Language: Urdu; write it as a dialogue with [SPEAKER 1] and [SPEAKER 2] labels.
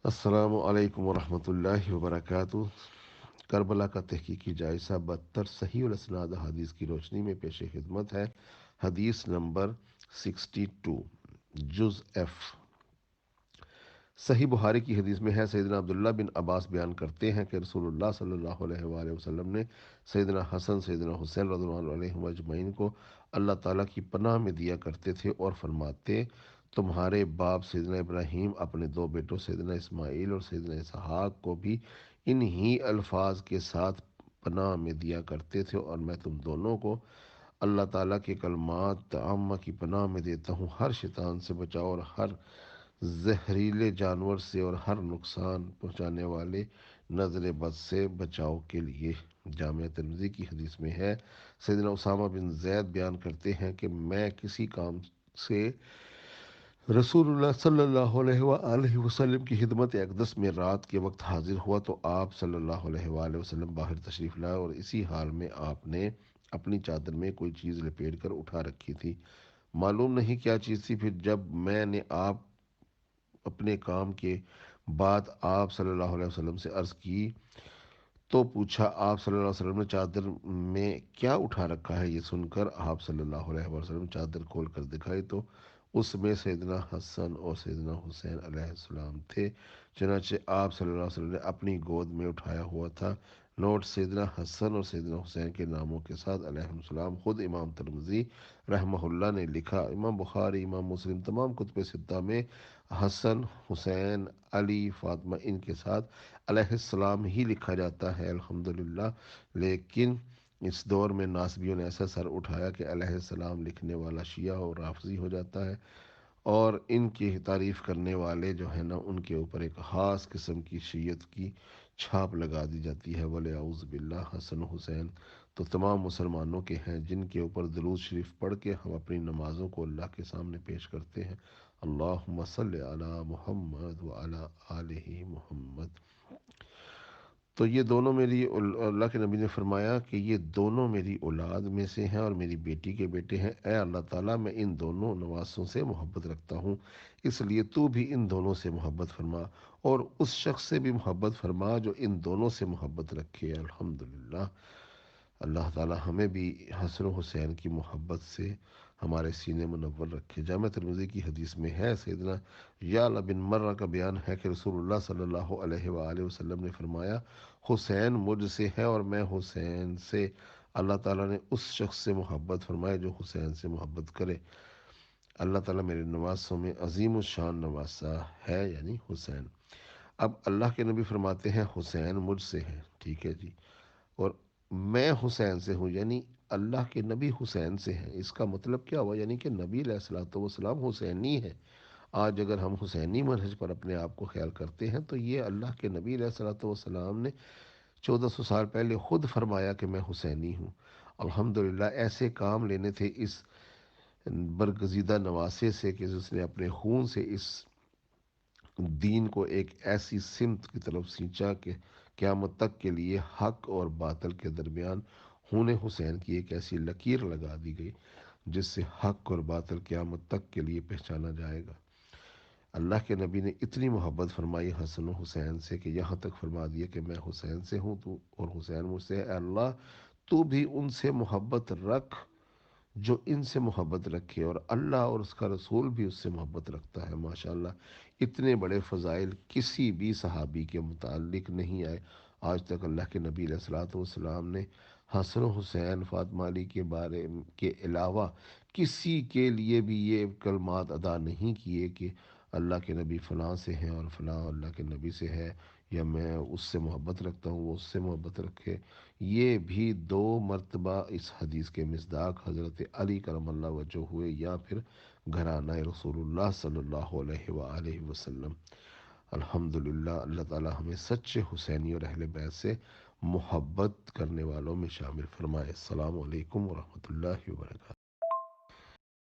[SPEAKER 1] السلام علیکم ورحمۃ اللہ وبرکاتہ۔ کربلا کا تحقیقی جائزہ 72 صحیح الاسناد حدیث کی روشنی میں پیش خدمت ہے۔ حدیث نمبر 62، جز ایف۔ صحیح بخاری کی حدیث میں ہے، سیدنا عبداللہ بن عباس بیان کرتے ہیں کہ رسول اللہ صلی اللہ علیہ وآلہ وسلم نے سیدنا حسن سیدنا حسین رضی اللہ علیہ اجمعین کو اللہ تعالیٰ کی پناہ میں دیا کرتے تھے اور فرماتے: تمہارے باپ سیدنا ابراہیم اپنے دو بیٹوں سیدنا اسماعیل اور سیدنا اسحاق کو بھی انہی الفاظ کے ساتھ پناہ میں دیا کرتے تھے، اور میں تم دونوں کو اللہ تعالیٰ کے کلمات عامہ کی پناہ میں دیتا ہوں، ہر شیطان سے بچاؤ اور ہر زہریلے جانور سے اور ہر نقصان پہنچانے والے نظر بد سے بچاؤ کے لیے۔ جامعہ ترمذی کی حدیث میں ہے، سیدنا اسامہ بن زید بیان کرتے ہیں کہ میں کسی کام سے رسول اللہ صلی اللہ علیہ وآلہ وسلم کی خدمت اقدس میں رات کے وقت حاضر ہوا تو آپ صلی اللہ علیہ وآلہ وسلم باہر تشریف لائے، اور اسی حال میں آپ نے اپنی چادر میں کوئی چیز لپیٹ کر اٹھا رکھی تھی۔ معلوم نہیں کیا چیز تھی۔ پھر جب میں نے آپ اپنے کام کے بعد آپ صلی اللہ علیہ وسلم سے عرض کی تو پوچھا، آپ صلی اللہ علیہ وسلم نے چادر میں کیا اٹھا رکھا ہے؟ یہ سن کر آپ صلی اللہ علیہ وسلم چادر کھول کر دکھائی تو اس میں سیدنا حسن اور سیدنا حسین علیہ السلام تھے۔ چنانچہ آپ صلی اللہ علیہ وسلم نے اپنی گود میں اٹھایا ہوا تھا۔ نوٹ: سیدنا حسن اور سیدنا حسین کے ناموں کے ساتھ علیہ السلام خود امام ترمذی رحمہ اللہ نے لکھا۔ امام بخاری، امام مسلم، تمام کتب ستہ میں حسن، حسین، علی، فاطمہ ان کے ساتھ علیہ السلام ہی لکھا جاتا ہے الحمدللہ، لیکن اس دور میں ناسبیوں نے ایسا سر اٹھایا کہ علیہ السلام لکھنے والا شیعہ اور رافضی ہو جاتا ہے، اور ان کی تعریف کرنے والے جو ہے نا ان کے اوپر ایک خاص قسم کی شیعت کی چھاپ لگا دی جاتی ہے۔ وَلِعَوْذُ بِاللَّهِ۔ حسن و حسین تو تمام مسلمانوں کے ہیں، جن کے اوپر درود شریف پڑھ کے ہم اپنی نمازوں کو اللہ کے سامنے پیش کرتے ہیں۔ اللہم صلی علی محمد وعلی آلہ محمد۔ تو یہ دونوں اللہ کے نبی نے فرمایا کہ یہ دونوں میری اولاد میں سے ہیں اور میری بیٹی کے بیٹے ہیں۔ اے اللہ تعالیٰ، میں ان دونوں نواسوں سے محبت رکھتا ہوں، اس لیے تو بھی ان دونوں سے محبت فرما، اور اس شخص سے بھی محبت فرما جو ان دونوں سے محبت رکھے۔ الحمدللہ۔ اللہ تعالیٰ ہمیں بھی حسن و حسین کی محبت سے ہمارے سینے منور رکھے۔ جامعہ ترمذی کی حدیث میں ہے، سیدنا یعلا بن مرہ کا بیان ہے کہ رسول اللہ صلی اللہ علیہ وآلہ وسلم نے فرمایا: حسین مجھ سے ہے اور میں حسین سے۔ اللہ تعالیٰ نے اس شخص سے محبت فرمائے جو حسین سے محبت کرے۔ اللہ تعالیٰ میرے نواسوں میں عظیم الشان نواسا ہے، یعنی حسین۔ اب اللہ کے نبی فرماتے ہیں حسین مجھ سے ہے، ٹھیک ہے جی، اور میں حسین سے ہوں، یعنی اللہ کے نبی حسین سے ہیں۔ اس کا مطلب کیا ہوا؟ یعنی کہ نبی علیہ الصلوۃ والسلام حسینی ہے۔ آج اگر ہم حسینی منہج پر اپنے آپ کو خیال کرتے ہیں تو یہ اللہ کے نبی علیہ الصلوۃ والسلام نے 1400 سال پہلے خود فرمایا کہ میں حسینی ہوں۔ الحمدللہ ایسے کام لینے تھے اس برگزیدہ نواسے سے کہ جس نے اپنے خون سے اس دین کو ایک ایسی سمت کی طرف سینچا کہ قیامت تک کے لیے حق اور باطل کے درمیان خون حسین کی ایک ایسی لکیر لگا دی گئی جس سے حق اور باطل قیامت تک کے لیے پہچانا جائے گا۔ اللہ کے نبی نے اتنی محبت فرمائی حسن و حسین سے کہ یہاں تک فرما دیا کہ میں حسین سے ہوں تو اور حسین مجھ سے ہے۔ اے اللہ، تو بھی ان سے محبت رکھ جو ان سے محبت رکھے، اور اللہ اور اس کا رسول بھی اس سے محبت رکھتا ہے۔ ماشاءاللہ اتنے بڑے فضائل کسی بھی صحابی کے متعلق نہیں آئے آج تک۔ اللہ کے نبی علیہ الصلوۃ والسلام نے حسن و حسین، فاطمہ علی کے بارے کے علاوہ کسی کے لیے بھی یہ کلمات ادا نہیں کیے کہ اللہ کے نبی فلاں سے ہیں اور فلاں اللہ کے نبی سے ہے، یا میں اس سے محبت رکھتا ہوں وہ اس سے محبت رکھے۔ یہ بھی 2 مرتبہ اس حدیث کے مصداق حضرت علی کرم اللہ وجہ ہوئے، یا پھر گھرانہ رسول اللہ صلی اللہ علیہ وآلہ وسلم۔ الحمدللہ اللہ تعالی ہمیں سچے حسینی اور اہل بیت سے محبت کرنے والوں میں شامل فرمائے۔ السلام علیکم ورحمۃ اللہ وبرکاتہ۔